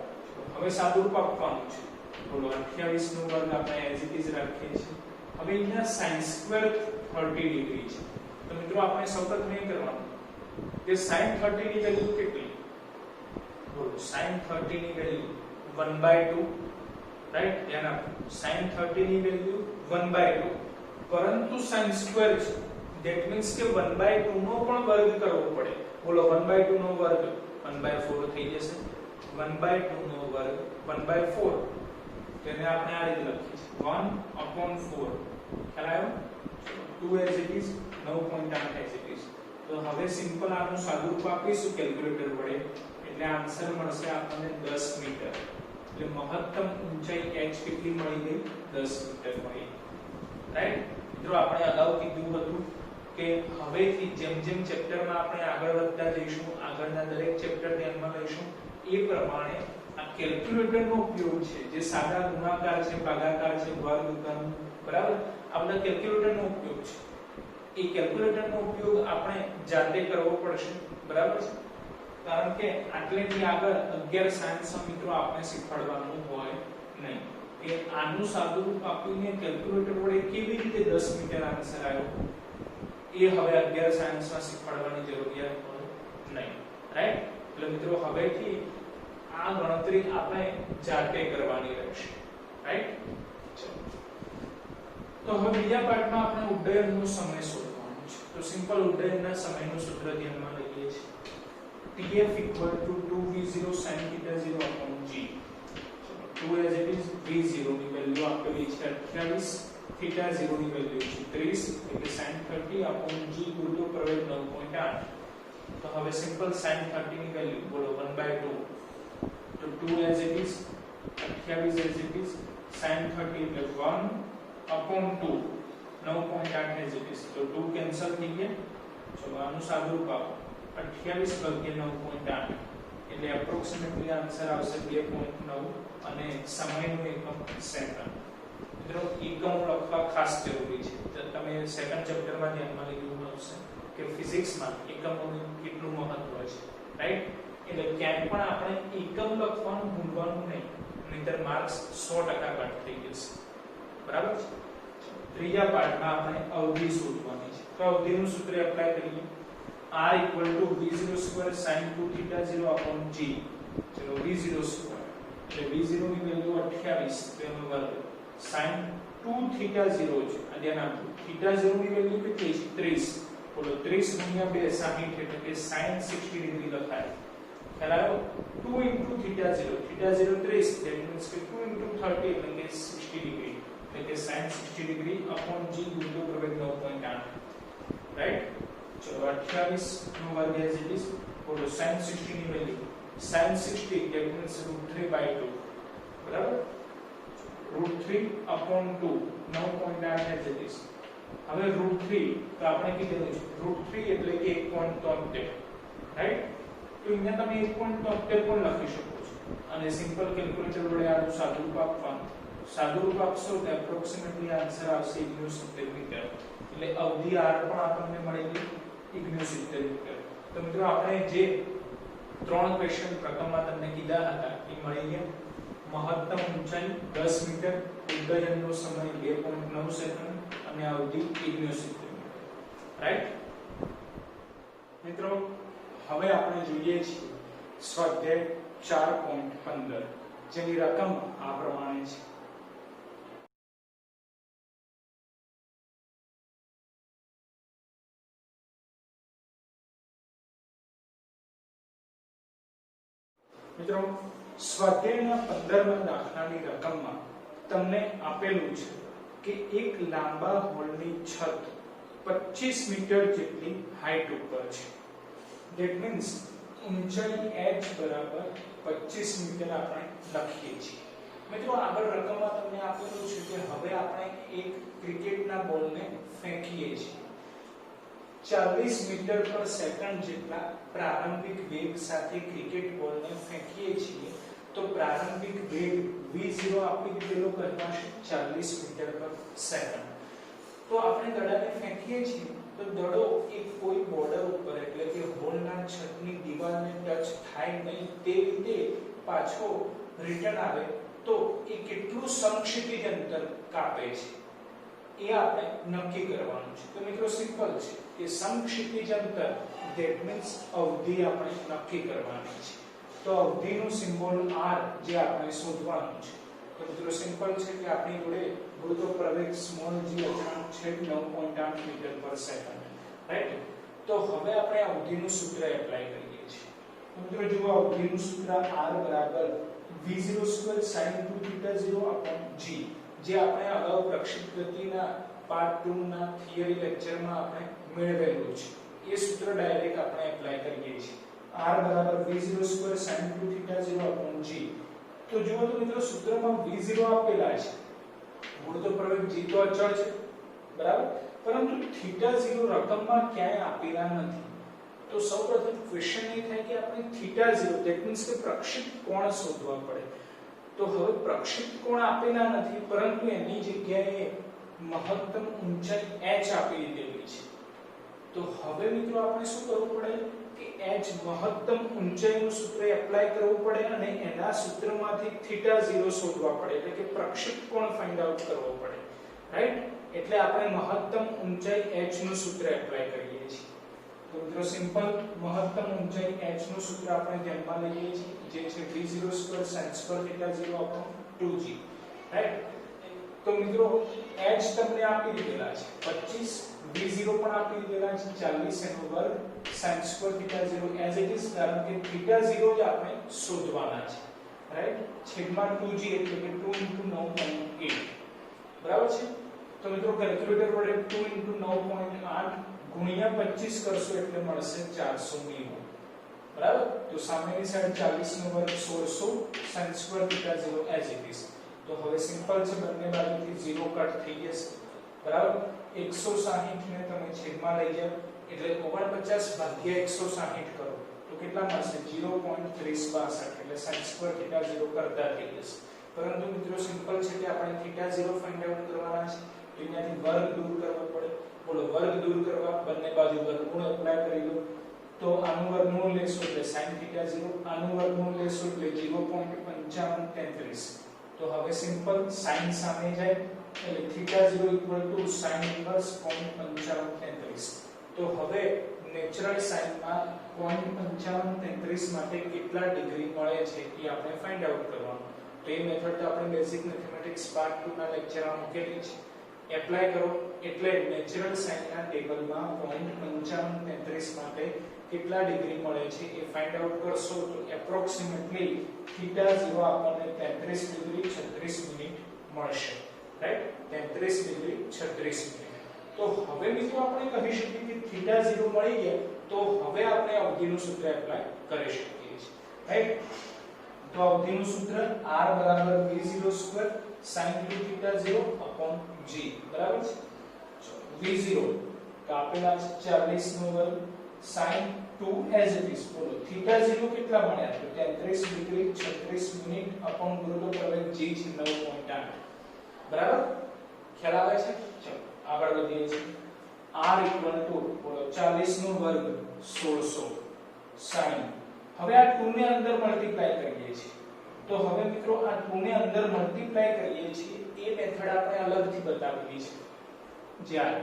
હવે સાદુરૂપ આપવાનું છે. બોલો 28 નો વર્ગ આપણે એઝ ઇટ ઇઝ રાખીએ છીએ. હવે અહીંયા sin સ્ક્વેર 30 ડિગ્રી છે. તો મિત્રો આપણે સૌપ્રથમ એ કરવાનું કે sin 30 ની વેલ્યુ કેટલી? બોલો sin 30 ની વેલ્યુ 1/2. રાઈટ ધ્યાન આપો sin 30 ની વેલ્યુ 1/2 પરંતુ sin સ્ક્વેર છે ધેટ મીન્સ કે 1/2 નો પણ વર્ગ કરવો પડે બોલો 1/2 નો વર્ગ 1/4 થઈ જશે 1/2 નો વર્ગ 1/4 તેને આપણે આ રીતે લખીએ છીએ 1/4 ખ્યાલ આવ્યો 2 as it is 9.8 as it is તો હવે સિમ્પલ આનું સાદુરૂપ આપીશું કેલ્ક્યુલેટર વડે એટલે આન્સર મળશે આપણને 10 મીટર એટલે મહત્તમ ઊંચાઈ h કેટલી મળી ગઈ 10 મીટર મળી રાઈટ મિત્રો આપણે અગાઉ કીધું હતું કે હવેથી જેમ જેમ ચેપ્ટરમાં આપણે આગળ વધતા જઈશું આગળના દરેક ચેપ્ટર ધ્યાનમાં લઈશું એ પ્રમાણે આ કેલ્ક્યુલેટરનો ઉપયોગ છે જે સાદા ગુણાકાર છે ભાગાકાર છે વર્ગ ઘન બરાબર આ બધા કેલ્ક્યુલેટરનો ઉપયોગ છે એ કેલ્ક્યુલેટરનો ઉપયોગ આપણે જાતે કરવો પડશે બરાબર છે કારણ કે આટલેથી આગળ 11 સાયન્સમાં મિત્રો આપણે શીખવાડવાનું હોય નહીં કે આનું સાદુરૂપ આપીને કેલ્ક્યુલેટર વડે કેવી રીતે 10 મીટર આન્સર આવ્યો એ હવે 11 સાયન્સમાં શીખવાડવાની જરૂરિયાત હોય નહીં રાઈટ એટલે મિત્રો હવેથી આ ગણતરી આપણે જાતે કરવાની રહેશે રાઈટ તો હવે બીજા પાર્ટમાં આપણે ઉડ્ડયનનો સમય શોધવાનો છે તો સિમ્પલ ઉડ્ડયનના સમયનું સૂત્ર ધ્યાનમાં લઈએ છીએ TF = 2v0 sin θ0 upon g 2 as it is v0 ની વેલ્યુ આપેલી છે 28 θ0 ની વેલ્યુ છે 30 એટલે sin 30 upon g ગુરુત્વ પ્રવેગ 9.8 તો હવે સિમ્પલ sin 30 ની વેલ્યુ બોલો 1/2 તો 2 as it is 28 as it is sin 30 એટલે 1 upon 2 9.8 as it is તો 2 કેન્સલ થઈ ગયા ચલો આનું સાદુરૂપ આપો 28 ભાગ્યા 9.8 એટલે એપ્રોક્સિમેટલી આન્સર આવશે 2.9 અને સમયનું એકમ સેકન્ડ મિત્રો એકમ લખવા ખાસ જરૂરી છે તો તમે સેકન્ડ ચેપ્ટરમાં ધ્યાનમાં લીધું હશે કે ફિઝિક્સમાં એકમોનું કેટલું મહત્વ છે રાઈટ એટલે ક્યાંય પણ આપણે એકમ લખવાનું ભૂલવાનું નહીં નહીંતર માર્ક્સ 100% કટ થઈ જશે બરાબર છે ત્રીજા પાર્ટમાં આપણે અવધિ શોધવાની છે તો અવધિનું સૂત્ર એપ્લાય કરીએ r = v02 sin 2θ0 upon g ચલો v02 એટલે v0 ની વેલ્યુ 28 તેનો વર્ગ sin 2θ0 છે આ ધ્યાન આપો θ0 ની વેલ્યુ કેટલી છે 30 બોલો 30 * 2 60 એટલે કે sin 60 ડિગ્રી લખાય ખ્યાલ આવ્યો 2 * θ0 θ0 30 that means કે 2 * 30 એટલે કે 60 ડિગ્રી એટલે કે sin 60 ડિગ્રી upon g ગુરુત્વ પ્રવેગ 9.8 રાઈટ ચલો 28 નો વર્ગ as it is બોલો sin 60 ની વેલ્યુ sin 60 that means √3/2 બરાબર √3/2 9.8 as it is હવે √3 તો આપણે કીધું છે √3 એટલે કે 1.73 રાઈટ તો અહીંયા તમે 1.73 પણ લખી શકો છો અને સિમ્પલ કેલ્ક્યુલેટર વડે આનું સાદુરૂપ આપવાનું સાદુરૂપ આપશો તો એપ્રોક્સિમેટલી આન્સર આવશે 69 મીટર એટલે અવધિ r પણ આપણને મળેલી 69 મીટર તો મિત્રો આપણે જે ત્રણ ક્વેશ્ચન પ્રથમમાં તમને કીધા હતા એ મળી ગયા મહત્તમ ઊંચાઈ 10 મીટર ઉડ્ડયનનો સમય 2.9 સેકન્ડ અને અવધિ 69 મીટર રાઈટ મિત્રો હવે આપણે જોઈએ છીએ સ્વાધ્યાય 4.15 જેની રકમ આ પ્રમાણે છે મિત્રો સ્વાધ્યાયના 15મા દાખલાની રકમમાં તમને આપેલું છે કે એક લાંબા હોલની છત 25 મીટર જેટલી હાઈટ ઉપર છે ધેટ મીન્સ ઊંચાઈ h બરાબર 25 મીટર આપણે લખીએ છીએ મિત્રો આગળ રકમમાં તમને આપેલું છે કે હવે આપણે એક ક્રિકેટના બોલને ફેંકીએ છીએ 40 મીટર પર સેકન્ડ જેટલા પ્રારંભિક વેગ સાથે ક્રિકેટ બોલને ફેંકીએ છીએ તો પ્રારંભિક વેગ v0 આપી દીધેલો કહેવાશે 40 મીટર પર સેકન્ડ તો આપણે દડાને ફેંકીએ છીએ તો દડો એક કોઈ બોર્ડર ઉપર એટલે કે હોલના છતની દિવાલને ટચ થાય નહીં તે રીતે પાછો રિટર્ન આવે તો એ કેટલું સમક્ષિતિજ અંતર કાપે છે એ આપણે નક્કી કરવાનું છે તો મિત્રો સિમ્પલ છે કે સમક્ષિતિજ અંતર ધેટ મીન્સ અવધિ આપણે નક્કી કરવાની છે તો અવધિનું સિમ્બોલ r જે આપણે શોધવાનું છે તો મિત્રો સિમ્પલ છે કે આપણી જોડે ગુરુત્વ પ્રવેગ સ્મોલ g અચળાંક છે 9.8 મીટર પર સેકન્ડ, રાઈટ? તો હવે આપણે આ અવધિનું સૂત્ર એપ્લાય કરીએ છીએ. તો મિત્રો જુઓ, અવધિનું સૂત્ર r બરાબર v02 sin 2 θ 0 g, જે આપણે અગાઉ પ્રક્ષેપ ગતિના પાર્ટ 2 ના થિયરી લેક્ચરમાં આપણે મેળવેલું છે. એ સૂત્ર ડાયરેક્ટ આપણે એપ્લાય કરીએ છીએ. r બરાબર v02 sin 2 θ 0 g. તો જુઓ તો મિત્રો સૂત્રમાં v0 આપેલા છે, ગુરુત્વ પ્રવેગ g તો અચળ છે, બરાબર, પરંતુ θ0 રકમમાં ક્યાંય આપેલા નથી. તો સૌપ્રથમ ક્વેશ્ચન એ થાય કે આપણે θ0 ધેટ મીન્સ કે પ્રક્ષેપ કોણ શોધવા પડે. તો હવે પ્રક્ષેપ કોણ આપેલા નથી, પરંતુ એની જગ્યાએ મહત્તમ ઊંચાઈ h આપી દીધેલી છે. તો હવે મિત્રો આપણે શું કરવું પડે કે h મહત્તમ ઊંચાઈનું સૂત્ર એપ્લાય કરવું પડે અને એના સૂત્રમાંથી θ0 શોધવા પડે, એટલે કે પ્રક્ષેપ કોણ ફાઇન્ડ આઉટ કરવો પડે, રાઈટ? એટલે આપણે મહત્તમ ઊંચાઈ h નું સૂત્ર એપ્લાય કરીએ છીએ. તો મિત્રો સિમ્પલ મહત્તમ ઊંચાઈ h નું સૂત્ર આપણે ધ્યાનમાં લઈએ છીએ, જે છે v02 sin square θ 0 2g, right? તો મિત્રો h તમને આપી દીધેલા છે 25, v0 પણ આપી દીધેલા છે 40 એનો વર્ગ sin square θ 0 as it is, કારણ કે θ0 જ આપણે શોધવાના છે, રાઈટ? છેદમાં 2g એટલે કે 2 * 9.8, બરાબર છે? તો મિત્રો કેલ્ક્યુલેટર વડે 2 * 9.8 ગુણ્યા 25 કરશો એટલે મળશે 490, બરાબર? તો સામેની સાઈડ 40 નો વર્ગ 1600 sin square θ 0 as it is. તો હવે સિમ્પલ છે, બંને બાજુથી 0 કટ થઈ જશે, બરાબર? 160 ને તમે છેદમાં લઈ જાઓ એટલે 49 ભાગ્યા 160 કરો તો કેટલા મળશે? 0.3062, એટલે sin square θ 0 કરતા થઈ જશે. પરંતુ મિત્રો સિમ્પલ છે કે આપણે θ0 ફાઇન્ડ આઉટ કરવાના છે, તો અહીંયાથી વર્ગ દૂર કરવો પડે. બોલો, વર્ગ દૂર કરવા બંને બાજુ વર્ગમૂળ એપ્લાય કરી લો. તો આનું વર્ગમૂળ લેશો એટલે sin θ0, આનું વર્ગમૂળ લેશો એટલે 0.5533. તો હવે સિમ્પલ sin સામે જાય એટલે θ0 = sin ઇન્વર્સ 0.5533. તો હવે નેચરલ સાઇન માં 0.5533 માટે કેટલા ડિગ્રી મળે છે એ આપણે ફાઇન્ડ આઉટ કરવાનું. તો એ મેથડ તો આપણે બેઝિક મેથેમેટિક્સ પાર્ટ 2 ના લેક્ચરમાં મૂકેલી છે. એપ્લાય કરો એટલે નેચરલ સાઇન ના ટેબલમાં 0.5533 માટે કેટલા ડિગ્રી મળે છે એ ફાઇન્ડ આઉટ કરશો તો એપ્રોક્સિમેટલી θ0 આપણને 33 ડિગ્રી 36 મિનિટ મળશે, રાઈટ? 33 degree 36 minute. તો હવે મિત્રો આપણે કહી શકીએ કે θ0 મળી ગયા, તો હવે આપણે અવધિનું સૂત્ર એપ્લાય કરી શકીએ છીએ, રાઈટ? તો અવધિનું સૂત્ર r બરાબર v02 sin 2 θ 0 g, બરાબર છે? v0 તો આપેલા છે 40 નો વર્ગ sin 2 as it is. બોલો θ0 કેટલા મળ્યા? તો 33 ડિગ્રી 36 મિનિટ અપોન ગુરુત્વ પ્રવેગ g છે 9.8, બરાબર? ખ્યાલ આવે છે? ચલો આગળ વધીએ છીએ. r બોલો 40 નો વર્ગ 1600 sin, હવે આ 2 ને અંદર મલ્ટીપ્લાય કરીએ છીએ. તો હવે મિત્રો આ 2 ને અંદર મલ્ટીપ્લાય કરીએ છીએ એ મેથડ આપણે અલગથી બતાવેલી છે. જ્યારે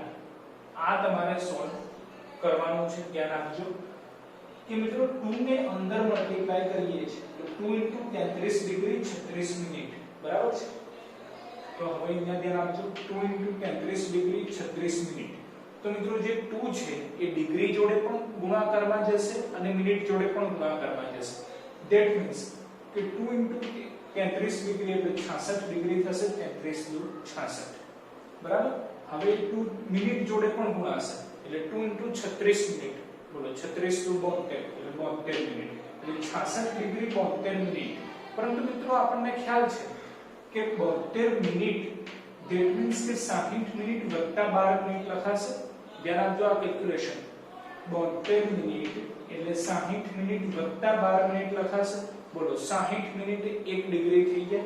આ તમારે સોલ્વ કરવાનું છે, ધ્યાન આપજો કે મિત્રો 2 ને અંદર મલ્ટીપ્લાય કરીએ છીએ તો 2 * 33 ડિગ્રી 36 મિનિટ, બરાબર છે? તો હવે અહીંયા ધ્યાન આપજો, 2 * 33 ડિગ્રી 36 મિનિટ. તો મિત્રો જે 2 છે એ ડિગ્રી જોડે પણ ગુણાકારમાં જશે અને મિનિટ જોડે પણ ગુણાકારમાં જશે. ધેટ મીન્સ કે 2 * 33 ડિગ્રી એટલે 66 ડિગ્રી થશે, 33 * 66, બરાબર? હવે 2 મિનિટ જોડે પણ ગુણાશે એટલે 2 * 36 મિનિટ. બોલો 36 * 72 એટલે 72 મિનિટ, એટલે 66 ડિગ્રી 72 મિનિટ. પરંતુ મિત્રો આપણને ખ્યાલ છે કે 72 મિનિટ ધેટ મીન્સ કે 60 મિનિટ વત્તા 12 મિનિટ લખાશે. ધ્યાન આપજો આ કેલ્ક્યુલેશન. 72 મિનિટ એટલે 60 મિનિટ વત્તા 12 મિનિટ લખાશે. બોલો 60 મિનિટ 1 ડિગ્રી થઈ જાય,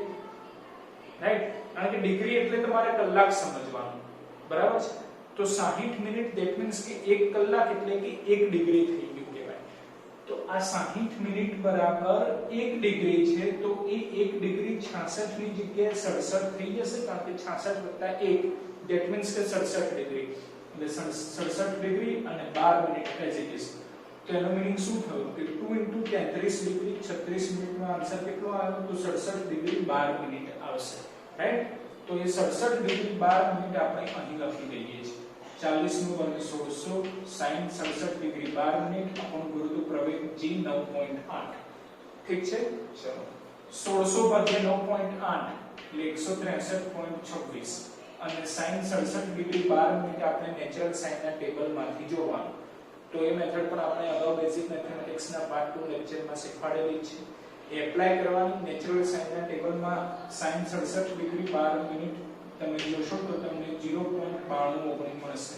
રાઈટ? કારણ કે ડિગ્રી એટલે તમારે કલાક સમજવાનું, બરાબર છે? તો 60 મિનિટ ધેટ મીન્સ કે 1 કલાક એટલે કે 1 ડિગ્રી થઈ ગયું કહેવાય. તો આ 60 મિનિટ બરાબર 1 ડિગ્રી છે, તો એ 1 ડિગ્રી 66 ની જગ્યાએ 67 થઈ જશે, કારણ કે 66 + 1 ધેટ મીન્સ કે 67 ડિગ્રી, એટલે 67 ડિગ્રી અને 12 મિનિટ એઝ ઇટ ઇઝ. તો એનો મીનિંગ શું થયું કે 2 * 33 ડિગ્રી 36 મિનિટનો આન્સર કેટલો આવ્યો તો 67 ડિગ્રી 12 મિનિટ આવશે, રાઈટ? તો એ 67 ડિગ્રી 12 મિનિટ આપણે અહીં લખી દઈએ છીએ. 40 નું વર્ગ 1600 sin 67 ડિગ્રી 12 મિનિટ अपॉन ગુરુત્વ પ્રવેગ g 9.8. ઠીક છે, ચલો 1600 ભાગ્યા 9.8 એટલે 163.26 અને sin 67 ડિગ્રી 12 મિનિટ આપણે નેચરલ સાઈન ના ટેબલમાંથી જોવાનું. તો એ મેથડ પણ આપણે અગાઉ બેઝિક મેથેમેટિક્સ ના પાર્ટ 2 લેક્ચરમાં શીખવાડેલી છે. એ એપ્લાય કરવાની નેચરલ સાઈન ના ટેબલમાં sin 67 ડિગ્રી 12 મિનિટ તમે જોશો તો તમને 0.92 મળશે.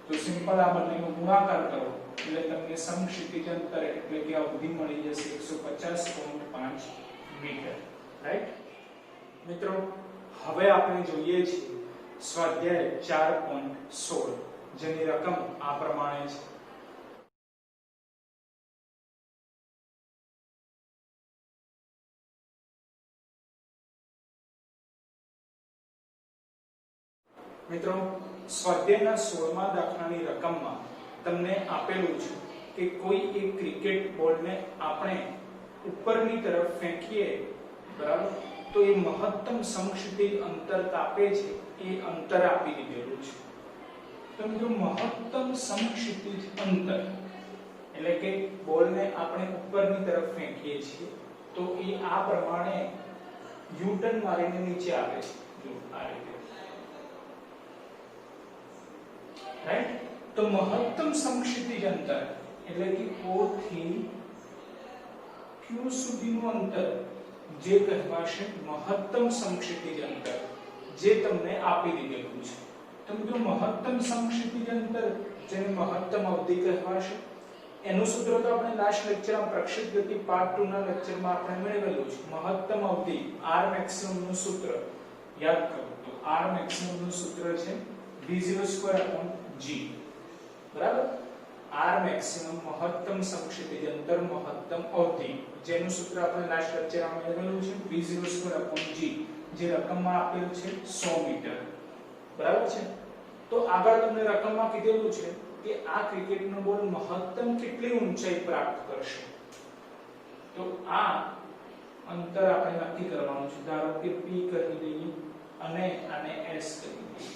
તો સિમ્પલ આ બંનેનો ગુણાકાર કરો એટલે તમને સમક્ષિતિજ અંતર એટલે કે અવધિ મળી જશે 150.5 મીટર, રાઈટ? મિત્રો હવે આપણે જોઈએ છીએ સ્વાધ્યાય 4.16 જેની રકમ આ પ્રમાણે છે. મિત્રો સ્વાધ્યાયના 16મા દાખલાની રકમમાં તમને આપેલું છે કે કોઈ એક ક્રિકેટ બોલને આપણે ઉપરની તરફ ફેંકીએ, બરાબર? તો એ મહત્તમ સમક્ષિતિજ અંતર કાપે છે એ અંતર આપી દીધેલું છે. તો મિત્રો મહત્તમ સમક્ષિતિજ અંતર એટલે કે બોલને આપણે ઉપરની તરફ ફેંકીએ છીએ તો એ આ પ્રમાણે યુ ટર્ન મારીને નીચે આવે છે, જો આ રીતે, રાઈટ? તો મહત્તમ સમક્ષિતિજ અંતર એટલે કે O થી Q સુધીનું અંતર જે કહેવાશે મહત્તમ સમક્ષિતિજ અંતર, જે તમને આપી દીધેલું છે. તો મિત્રો મહત્તમ સમક્ષિતિજ અંતર જેને મહત્તમ અવધિ કહેવાશે એનું સૂત્ર તો આપણે લાસ્ટ લેક્ચરમાં પ્રક્ષેપ ગતિ પાર્ટ 2 ના લેક્ચરમાં આપણે મેળવેલું છે. મહત્તમ અવધિ R મેક્સિમમ નું સૂત્ર યાદ કરો તો R મેક્સિમમ નું સૂત્ર છે V02/G, બરાબર? R મેક્સિમમ મહત્તમ સમક્ષિતિજ અંતર મહત્તમ અવધિ જેનું સૂત્ર આપણે લાસ્ટ લેક્ચરમાં મેળવેલું છે V02/G, જે રકમમાં આપેલ છે 100 મીટર, બરાબર છે? તો આગળ તમને રકમમાં કીધેલું છે કે આ ક્રિકેટનો બોલ મહત્તમ કેટલી ઊંચાઈ પ્રાપ્ત કરશે. તો આ અંતર આપણે નક્કી કરવાનું છે. ધારો કે P કહી દઈએ અને આને S કહી દઈએ.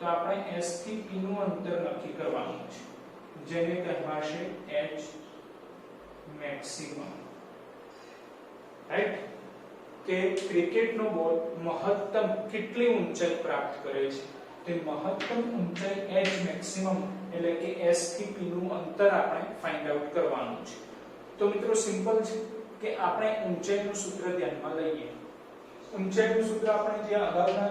તો આપણે S થી P નું અંતર નક્કી કરવાનું છે જેને કહેવાશે H મેક્સિમમ, રાઈટ? કે ક્રિકેટનો બોલ મહત્તમ કેટલી ઊંચાઈ પ્રાપ્ત કરે છે તે મહત્તમ ઊંચાઈ H મેક્સિમમ એટલે કે S થી P નું અંતર આપણે ફાઇન્ડ આઉટ કરવાનું છે. તો મિત્રો સિમ્પલ છે કે આપણે ઊંચાઈનું સૂત્ર ધ્યાનમાં લઈએ. ઊંચાઈનું સૂત્ર આપણે જે અગાઉના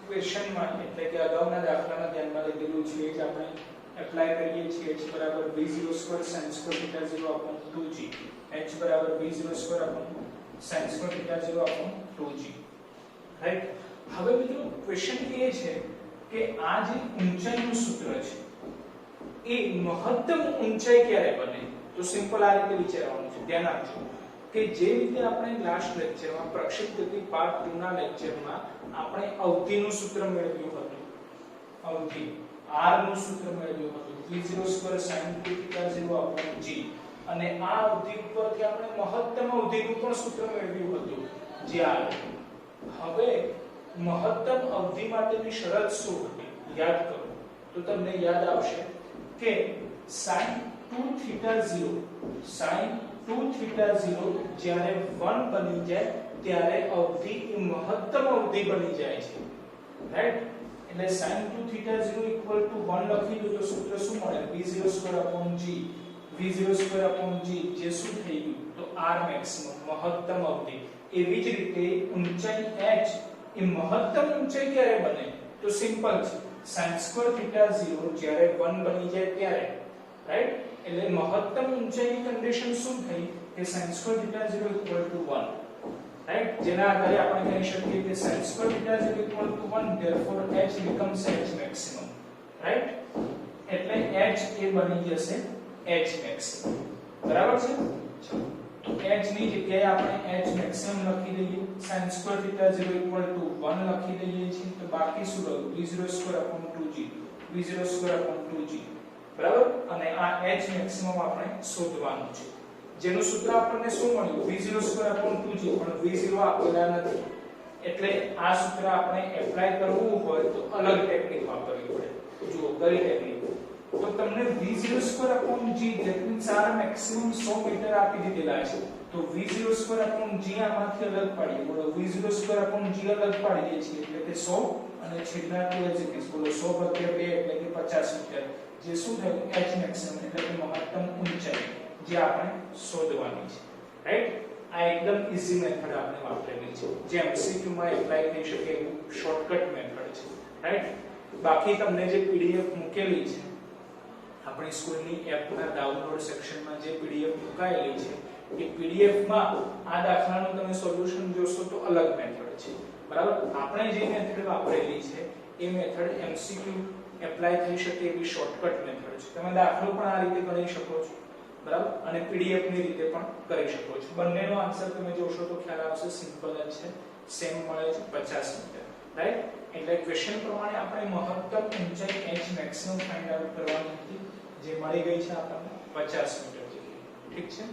ક્વેશ્ચનમાં એટલે કે અગાઉના દાખલામાં ધ્યાનમાં લીધેલું છે એ જ આપણે એપ્લાય કરીએ છીએ. h બરાબર v02 sin square theta 0 upon 2g, h બરાબર v02 upon sin square theta 0 upon 2g, right? હવે મિત્રો ક્વેશ્ચન એ છે કે આ જે ઊંચાઈનું સૂત્ર છે એ મહત્તમ ઊંચાઈ ક્યારે બને? તો સિમ્પલ આ રીતે વિચારવાનું છે. ધ્યાન આપજો કે જે રીતે આપણે લાસ્ટ લેક્ચરમાં પ્રક્ષેપ ગતિ પાર્ટ 2 ના લેક્ચરમાં આપણે અવધિનું સૂત્ર મેળવ્યું હતું, અવધિ R નું સૂત્ર મેળવ્યું હતું v02 sin theta 0 upon g, અને આ અવધિ ઉપરથી આપણે મહત્તમ અવધિનું પણ સૂત્ર મેળવ્યું હતું જે R. હવે મહત્તમ અવધિ માટેની શરત શું હતી યાદ કરો તો તમને યાદ આવશે કે sin 2 theta 0 જ્યારે 1 બની જાય ત્યારે અવધિ એ મહત્તમ અવધિ બની જાય છે, રાઈટ? એટલે sin 2 theta 0 = 1 લખી દો તો સૂત્ર શું મળે v02/g, v02/g જે શું થઈ ગયું તો R મેક્સિમમ મહત્તમ અવધિ. એવી જ રીતે ઊંચાઈ h એ મહત્તમ ઊંચાઈ ક્યારે બને તો સિમ્પલ છે sin square theta 0 જ્યારે 1 બની જાય ત્યારે, રાઈટ? એટલે મહત્તમ ઊંચાઈની કન્ડિશન શું થઈ કે sin square theta 0 = 1, રાઈટ? જેના આધારે આપણે કહી શકીએ કે sin square theta 0 = 1 therefore h becomes h maximum, right? એટલે h એ બની જશે h maximum, બરાબર છે? તો h ની જગ્યાએ આપણે h maximum લખી દઈએ, sin square theta 0 = 1 લખી દઈએ છીએ. તો બાકી શું રહ્યું v02/2g, v02/2g બરાબર, અને આ h મેક્સિમમ આપણે શોધવાનું છે, જેનું સૂત્ર આપણને શું મળ્યું v02/2g, પણ v0 આપેલા નથી, એટલે આ સૂત્ર આપણે એપ્લાય કરવું હોય તો અલગ ટેકનિક વાપરવી પડે. જુઓ કઈ ટેકનિક, તો તમને v02/g that means આ મેક્સિમમ 100 મીટર આપી દીધેલા છે, તો v02/g આમાંથી અલગ પાડીએ. બોલો v02/g અલગ પાડીએ છીએ એટલે કે 100 અને છેદના 2 એટલે બોલો 100 / 2 એટલે કે 50 મીટર, જે શું થયું h મેક્સિમમ એટલે કે મહત્તમ ઊંચાઈ જે આપણે શોધવાની છે. રાઈટ, આ એકદમ ઈઝી મેથડ આપણે વાપરેલી છે, જે MCQ માં એપ્લાય થઈ શકે એવું શોર્ટકટ મેથડ છે. રાઈટ, બાકી તમને જે PDF મૂકેલી છે આપણી સ્કૂલની એપના ડાઉનલોડ સેક્શનમાં, જે PDF મુકાયેલી છે એ PDF માં આ દાખલાનું તમે સોલ્યુશન જોશો તો અલગ મેથડ છે. બરાબર, આપણે જે મેથડ વાપરેલી છે એ મેથડ MCQ એપ્લાય થઈ શકે એવી શોર્ટકટ મેથડ છે. તમે દાખલો પણ આ રીતે કરી શકો છો, બરાબર, અને PDF ની રીતે પણ કરી શકો છો. બંનેનો આન્સર તમે જોશો તો ખ્યાલ આવશે, સિમ્પલ જ છે, સેમ મળે છે 50 મીટર. રાઈટ, એટલે ક્વેશ્ચન પ્રમાણે આપણે મહત્તમ ઊંચાઈ h મેક્સિમમ ફાઇન્ડ આઉટ કરવાની હતી, જે મળી ગઈ છે આપણને 50 મીટર જેટલી. ઠીક છે.